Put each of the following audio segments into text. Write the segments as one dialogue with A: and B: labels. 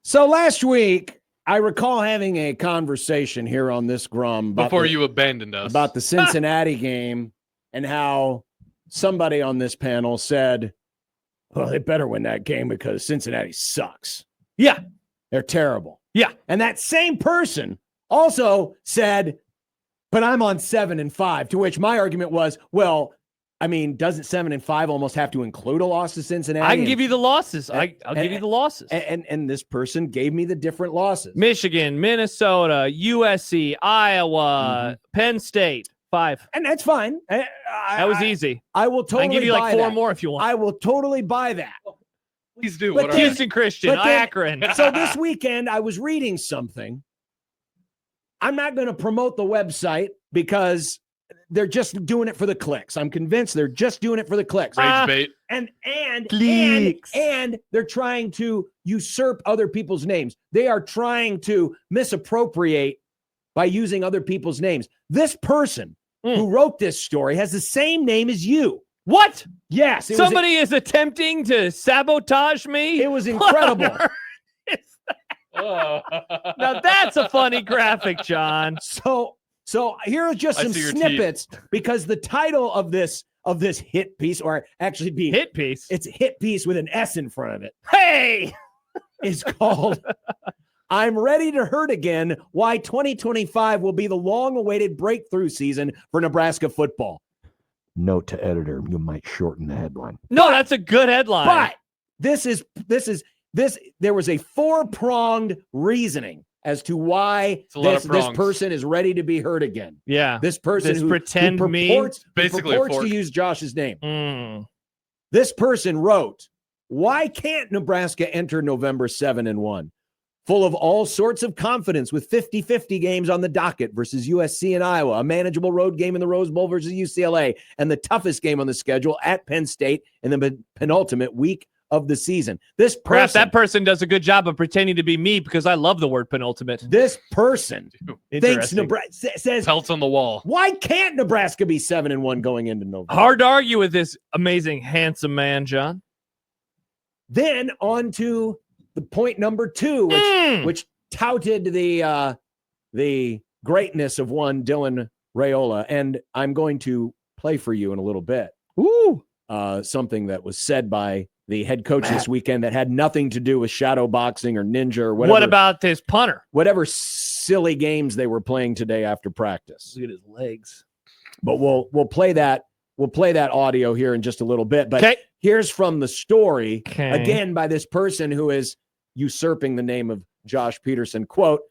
A: So last week, I recall having a conversation here on this Grum
B: before you abandoned us
A: about the Cincinnati game and how somebody on this panel said, well, they better win that game because Cincinnati sucks.
C: Yeah.
A: They're terrible.
C: Yeah.
A: And that same person also said, but I'm on 7-5, to which my argument was, well, I mean, doesn't 7-5 almost have to include a loss to Cincinnati?
C: I can give you the losses. I'll give you the losses.
A: And this person gave me the different losses.
C: Michigan, Minnesota, USC, Iowa, Penn State, 5.
A: And that's fine.
C: That was easy.
A: I will totally
C: I can give you like 4
A: that.
C: more if you want.
A: I will totally buy that.
B: Please do.
A: But
C: Houston Christian, Akron.
A: So this weekend, I was reading something. I'm not going to promote the website because they're just doing it for the clicks. I'm convinced they're just doing it for the clicks.
B: Rage bait.
A: And
C: Clicks.
A: they're trying to usurp other people's names. They are trying to misappropriate by using other people's names. This person who wrote this story has the same name as you.
C: What?
A: Yes.
C: Somebody is attempting to sabotage me?
A: It was incredible.
C: Now that's a funny graphic, John.
A: So here are just some snippets because the title of this hit piece, or actually be
C: hit piece.
A: It's a hit piece with an S in front of it.
C: Hey,
A: is called "I'm Ready to Hurt Again: Why 2025 Will Be the Long-Awaited Breakthrough Season for Nebraska Football." Note to editor: you might shorten the headline.
C: No, that's a good headline.
A: But this. There was a 4-pronged reasoning as to why this person is ready to be hurt again.
C: Yeah.
A: This person who purports to use Josh's name. This person wrote, "Why can't Nebraska enter November 7-1? Full of all sorts of confidence with 50-50 games on the docket versus USC and Iowa, a manageable road game in the Rose Bowl versus UCLA, and the toughest game on the schedule at Penn State in the penultimate week of the season." This person,
C: perhaps that person does a good job of pretending to be me because I love the word penultimate.
A: This person thinks Nebraska says
B: pelts on the wall.
A: Why can't Nebraska be 7-1 going into November?
C: Hard to argue with this amazing, handsome man, John.
A: Then on to the point number 2, which touted the greatness of one Dylan Raiola, and I'm going to play for you in a little bit. Something that was said by the head coach this weekend that had nothing to do with shadow boxing or ninja or whatever.
C: What about this punter?
A: Whatever silly games they were playing today after practice.
C: Look at his legs.
A: But we'll play that. We'll play that audio here in just a little bit. But here's from the story, again, by this person who is usurping the name of Josh Peterson. Quote,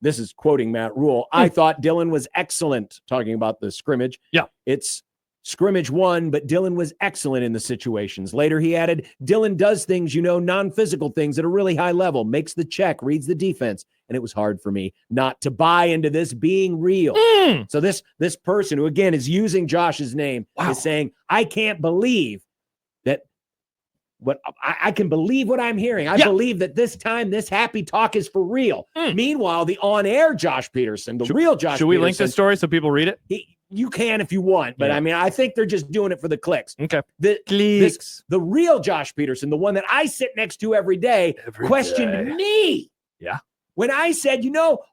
A: this is quoting Matt Rule. "I thought Dylan was excellent," talking about the scrimmage.
C: Yeah.
A: It's scrimmage 1, but Dylan was excellent in the situations. Later, he added, "Dylan does things, non-physical things at a really high level, makes the check, reads the defense. And it was hard for me not to buy into this being real." So this person who, again, is using Josh's name is saying, I can't believe that I can believe what I'm hearing. I believe that this time this happy talk is for real. Meanwhile, the on-air Josh Peterson, real Josh Peterson.
C: Should we link this story so people read it?
A: You can if you want, but I mean, I think they're just doing it for the clicks.
C: Okay.
A: The real Josh Peterson, the one that I sit next to every day, questioned me.
C: Yeah.
A: When I said,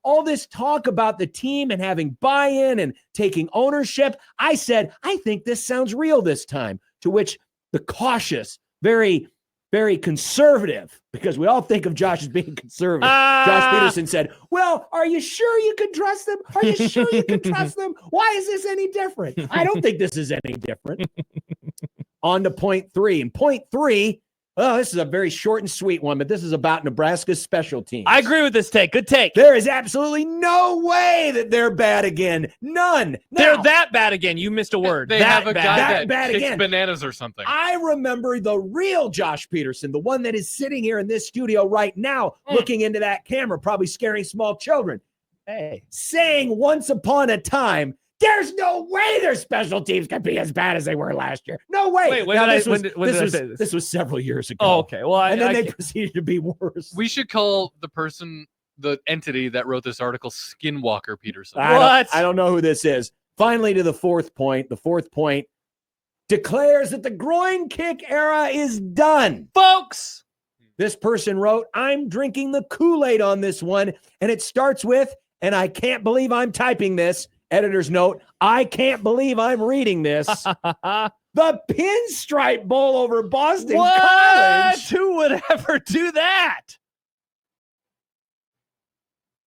A: all this talk about the team and having buy-in and taking ownership, I said, I think this sounds real this time. To which the cautious, very, very conservative, because we all think of Josh as being conservative. Josh Peterson said, "Well, are you sure you can trust them? Are you sure you can trust them? Why is this any different?" I don't think this is any different. On to point 3. And point 3, this is a very short and sweet one, but this is about Nebraska's special teams.
C: I agree with this take. Good take.
A: There is absolutely no way that they're bad again. None.
C: They're that bad again. You missed a word.
B: They have a guy that kicks
A: again.
B: Bananas or something.
A: I remember the real Josh Peterson, the one that is sitting here in this studio right now, looking into that camera, probably scaring small children. Saying once upon a time, there's no way their special teams can be as bad as they were last year. No way.
C: Wait,
A: this was several years ago.
C: Oh, okay. Well,
A: and then they proceeded to be worse.
B: We should call the entity that wrote this article Skinwalker Peterson.
A: I don't know who this is. Finally, to the 4th point. The 4th point declares that the groin kick era is done.
C: Folks,
A: This person wrote, I'm drinking the Kool-Aid on this one. And it starts with, and I can't believe I'm typing this. Editor's note, I can't believe I'm reading this. The Pinstripe Bowl over Boston College.
C: Who would ever do that?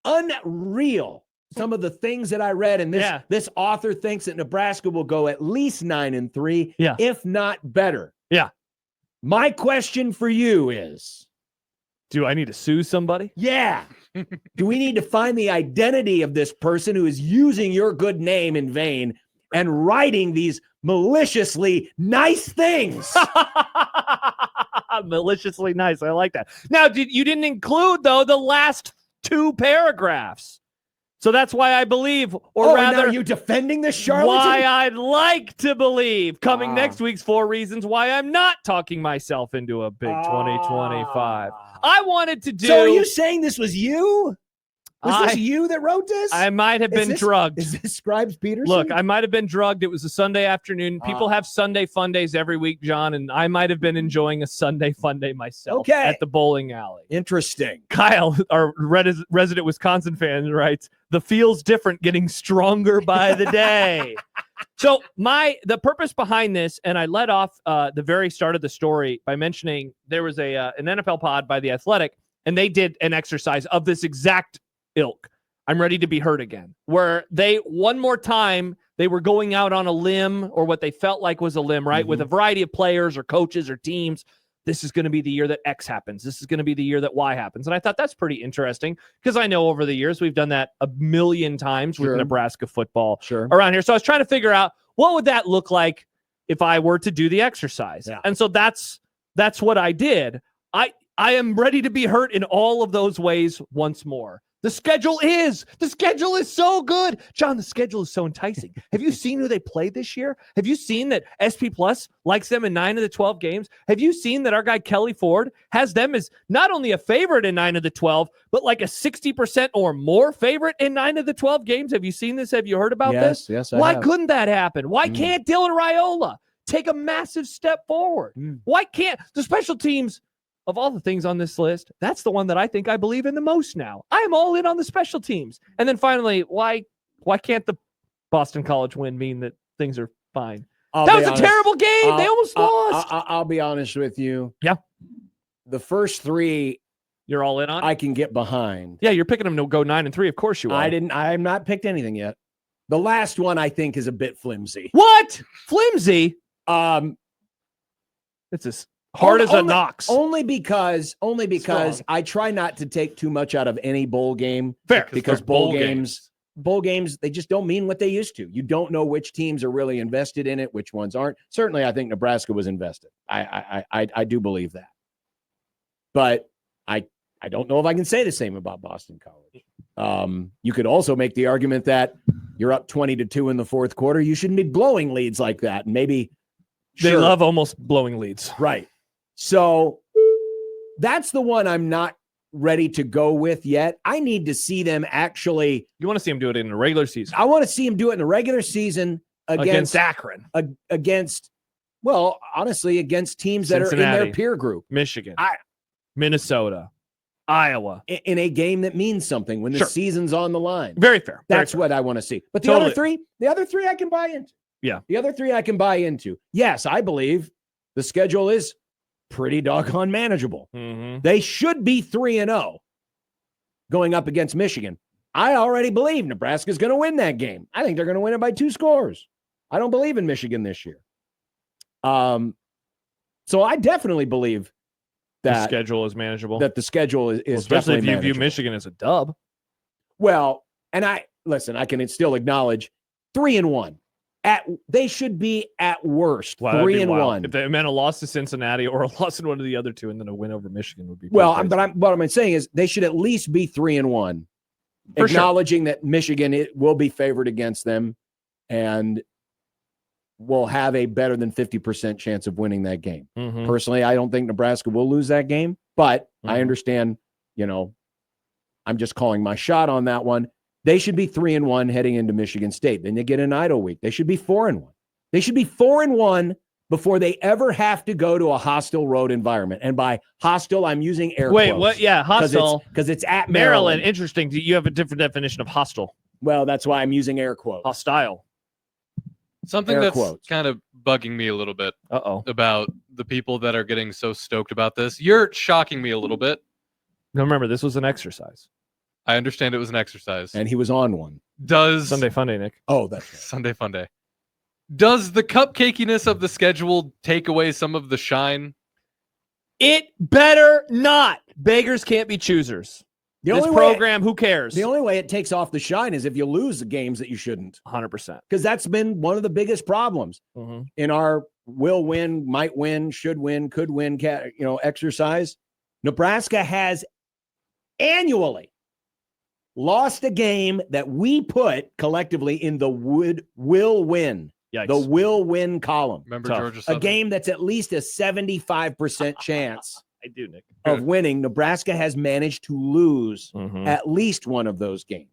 A: Unreal. Some of the things that I read, and this author thinks that Nebraska will go at least 9-3, if not better.
C: Yeah.
A: My question for you is,
C: do I need to sue somebody?
A: Yeah. Do we need to find the identity of this person who is using your good name in vain and writing these maliciously nice things?
C: Maliciously nice. I like that. Now, you didn't include, though, the last 2 paragraphs. So that's why I believe, or rather,
A: are you defending the charlatan?
C: Why I'd like to believe. Coming next week's 4 reasons why I'm not talking myself into a big 2025. I wanted to do.
A: So are you saying this was you? Was this you that wrote this?
C: I might have been drugged.
A: Is this Scribes Peterson?
C: Look, I might have been drugged. It was a Sunday afternoon. People have Sunday fun days every week, John, and I might have been enjoying a Sunday fun day myself at the bowling alley.
A: Interesting.
C: Kyle, our resident Wisconsin fan, writes, the feel's different, getting stronger by the day. So the purpose behind this, and I led off the very start of the story by mentioning there was an NFL pod by The Athletic, and they did an exercise of this exact ilk. I'm ready to be hurt again, where one more time they were going out on a limb, or what they felt like was a limb, right? With a variety of players or coaches or teams. This is going to be the year that X happens. This is going to be the year that Y happens. And I thought that's pretty interesting, because I know over the years we've done that a million times with Nebraska football around here. So I was trying to figure out, what would that look like if I were to do the exercise? Yeah. And so that's what I did. I am ready to be hurt in all of those ways once more. The schedule is so good. John, the schedule is so enticing. Have you seen who they played this year? Have you seen that SP Plus likes them in 9 of the 12 games? Have you seen that our guy Kelly Ford has them as not only a favorite in 9 of the 12, but like a 60% or more favorite in 9 of the 12 games? Have you seen this? Have you heard about this?
A: Yes,
C: Why couldn't that happen? Why can't Dylan Raiola take a massive step forward? Why can't the special teams? Of all the things on this list, that's the one that I think I believe in the most now. I am all in on the special teams. And then finally, why can't the Boston College win mean that things are fine? That was a terrible game. They almost lost.
A: I'll be honest with you.
C: Yeah.
A: The first 3
C: you're all in on?
A: I can get behind.
C: Yeah, you're picking them to go 9-3. Of course you are.
A: I've not picked anything yet. The last one I think is a bit flimsy.
C: What? Flimsy? It's as hard as a Knox.
A: Only because I try not to take too much out of any bowl game.
C: Fair.
A: Because bowl games, they just don't mean what they used to. You don't know which teams are really invested in it, which ones aren't. Certainly, I think Nebraska was invested. I do believe that. But I don't know if I can say the same about Boston College. You could also make the argument that you're up 20-2 in the fourth quarter. You shouldn't be blowing leads like that. And maybe
C: they love almost blowing leads.
A: Right. So that's the one I'm not ready to go with yet. I need to see them actually.
C: You want to see them do it in the regular season?
A: I want to see them do it in the regular season against
C: Akron.
A: Against teams that are in their peer group.
C: Michigan, Minnesota, Iowa.
A: In a game that means something when the season's on the line.
C: Very fair.
A: That's what I want to see. But the other three I can buy into.
C: Yeah.
A: The other 3 I can buy into. Yes, I believe the schedule is pretty doggone manageable. They should be 3-0 going up against Michigan. I already believe Nebraska's going to win that game. I think they're going to win it by 2 scores. I don't believe in Michigan this year. So I definitely believe that
C: the schedule is manageable.
A: That the schedule is
C: especially if you
A: manageable.
C: view Michigan as a dub.
A: Well, and I can still acknowledge 3-1. They should be at worst 3-1.
C: If they meant a loss to Cincinnati or a loss in one of the other 2, and then a win over Michigan would be
A: well. But what I'm saying is they should at least be 3-1, acknowledging that Michigan will be favored against them, and will have a better than 50% chance of winning that game. Personally, I don't think Nebraska will lose that game, but I understand. I'm just calling my shot on that one. They should be 3-1 heading into Michigan State. Then they get an idle week. They should be 4-1. They should be 4-1 before they ever have to go to a hostile road environment. And by hostile, I'm using air
C: Wait,
A: quotes.
C: what? Yeah, hostile.
A: Because it's at
C: Maryland.
A: Maryland.
C: Interesting. You have a different definition of hostile.
A: Well, that's why I'm using air quotes.
C: Hostile.
B: Something
A: Air
B: that's
A: quotes.
B: kind of bugging me a little bit
C: Uh-oh.
B: about the people that are getting so stoked about this. You're shocking me a little bit.
C: Now remember, this was an exercise.
B: I understand it was an exercise.
A: And he was on one.
B: Does
C: Sunday Fun Day, Nick.
A: Oh, that's right.
B: Sunday Fun Day. Does the cupcakiness of the schedule take away some of the shine?
C: It better not. Beggars can't be choosers.
A: The
C: This
A: only
C: program, who cares?
A: The only way it takes off the shine is if you lose the games that you shouldn't.
C: 100%.
A: Because that's been one of the biggest problems in our will win, might win, should win, could win, exercise. Nebraska has annually lost a game that we put collectively in the will win.
C: Yikes.
A: The will win column.
B: Remember
C: Tough.
B: Georgia
A: A
B: Southern?
A: game that's at least a 75% chance
C: I do, Nick.
A: of winning. Nebraska has managed to lose at least one of those games.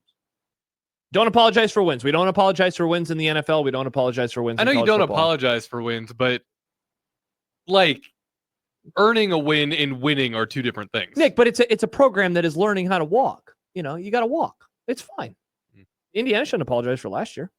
C: Don't apologize for wins. We don't apologize for wins in the NFL. We don't apologize for wins
B: I know
C: in
B: you
C: college
B: don't
C: football.
B: apologize for wins, but like earning a win and winning are two different things.
C: Nick, but it's a program that is learning how to walk. You got to walk. It's fine. Indiana shouldn't apologize for last year.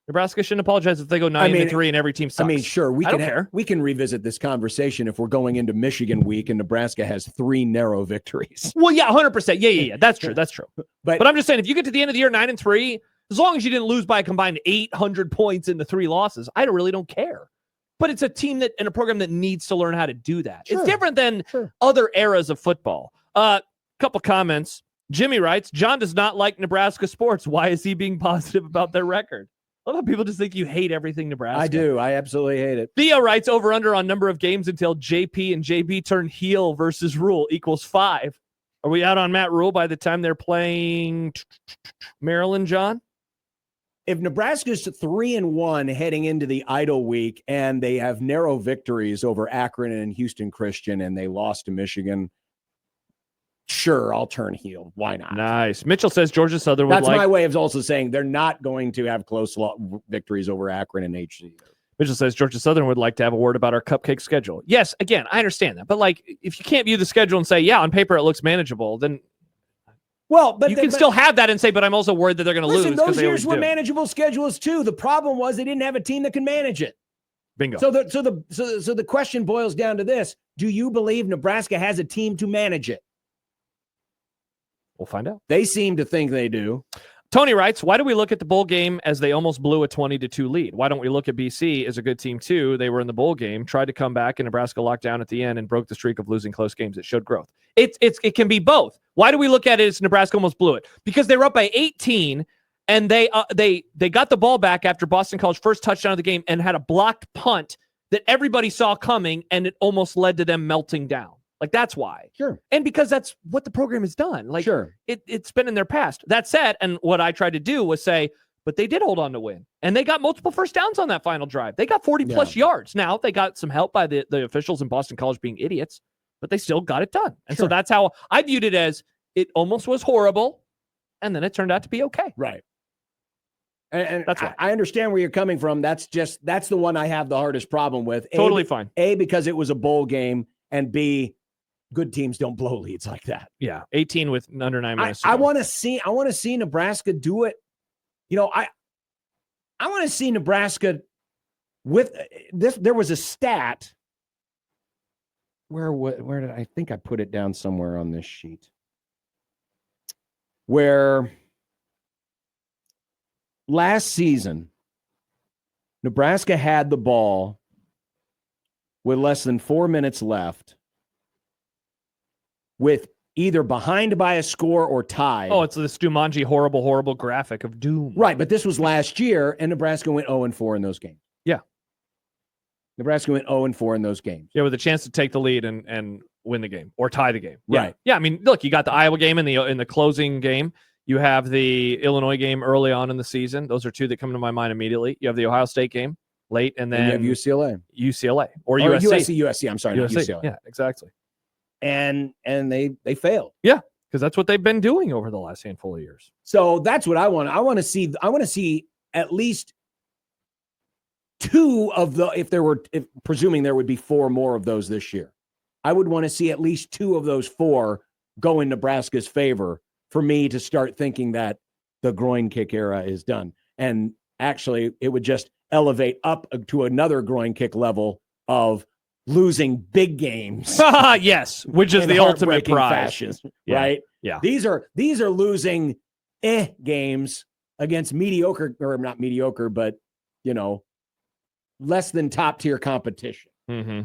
C: Nebraska shouldn't apologize if they go 9-3 and every team sucks.
A: I mean, sure,
C: I don't care.
A: we can revisit this conversation if we're going into Michigan week and Nebraska has 3 narrow victories.
C: Well, yeah, 100%. Yeah. That's true. That's true.
A: But
C: I'm just saying, if you get to the end of the year 9-3, as long as you didn't lose by a combined 800 points in the 3 losses, I really don't care. But it's a team that and a program that needs to learn how to do that.
A: Sure.
C: It's different than
A: Sure.
C: other eras of football. Couple comments. Jimmy writes, John does not like Nebraska sports. Why is he being positive about their record? A lot of people just think you hate everything Nebraska.
A: I do. I absolutely hate it.
C: Theo writes, over under on number of games until JP and JB turn heel versus Rule equals 5. Are we out on Matt Rule by the time they're playing Maryland, John?
A: If Nebraska's 3-1 heading into the idle week and they have narrow victories over Akron and Houston Christian and they lost to Michigan, sure, I'll turn heel. Why not?
C: Nice. Mitchell says Georgia Southern would
A: That's
C: like.
A: my way of also saying they're not going to have close victories over Akron and HC.
C: Mitchell says Georgia Southern would like to have a word about our cupcake schedule. Yes, again, I understand that. But if you can't view the schedule and say, yeah, on paper it looks manageable, then
A: But
C: you can still have that and say, but I'm also worried that they're going to lose.
A: Listen,
C: 'cause
A: those
C: they
A: years
C: always
A: were
C: do.
A: manageable schedules too. The problem was they didn't have a team that can manage it.
C: Bingo.
A: So the question boils down to this: do you believe Nebraska has a team to manage it?
C: We'll find out.
A: They seem to think they do.
C: Tony writes, why do we look at the bowl game as they almost blew a 20-2 lead? Why don't we look at BC as a good team too? They were in the bowl game, tried to come back, and Nebraska locked down at the end and broke the streak of losing close games. It showed growth. It can be both. Why do we look at it as Nebraska almost blew it? Because they were up by 18 and they got the ball back after Boston College first touchdown of the game and had a blocked punt that everybody saw coming, and it almost led to them melting down. That's why.
A: Sure.
C: And because that's what the program has done.
A: Sure.
C: It's been in their past. That said, and what I tried to do was say, but they did hold on to win. And they got multiple first downs on that final drive. They got 40-plus yards. Now, they got some help by the officials in Boston College being idiots, but they still got it done. And so that's how I viewed it, as it almost was horrible, and then it turned out to be okay.
A: Right. And
C: that's why.
A: I understand where you're coming from. That's the one I have the hardest problem with.
C: Totally fine.
A: A, because it was a bowl game, and B, good teams don't blow leads like that.
C: Yeah, 18 with under 9 minutes.
A: I want to see Nebraska do it. I want to see Nebraska with this. There was a stat. Where did I think I put it down somewhere on this sheet? Where last season Nebraska had the ball with less than 4 minutes left, with either behind by a score or tied.
C: Oh, it's the Stumanji horrible graphic of doom.
A: Right, but this was last year, and Nebraska went 0-4 in those games.
C: Yeah.
A: Nebraska went 0-4 in those games.
C: Yeah, with a chance to take the lead and win the game or tie the game. Yeah.
A: Right.
C: Yeah, I mean, look, you got the Iowa game in the closing game. You have the Illinois game early on in the season. Those are two that come to my mind immediately. You have the Ohio State game late, and then
A: you have UCLA.
C: or USC.
A: USC. I'm sorry, not UCLA.
C: Yeah, exactly.
A: And they failed.
C: Yeah, because that's what they've been doing over the last handful of years.
A: So that's what I want. I want to see at least presuming there would be 4 more of those this year, I would want to see at least 2 of those 4 go in Nebraska's favor for me to start thinking that the groin kick era is done. And actually, it would just elevate up to another groin kick level of losing big games.
C: Yes, which is
A: in
C: the ultimate
A: heartbreaking
C: prize.
A: fashion, right?
C: Yeah.
A: These are losing games against mediocre, or not mediocre, but less than top tier competition.
C: Mm-hmm.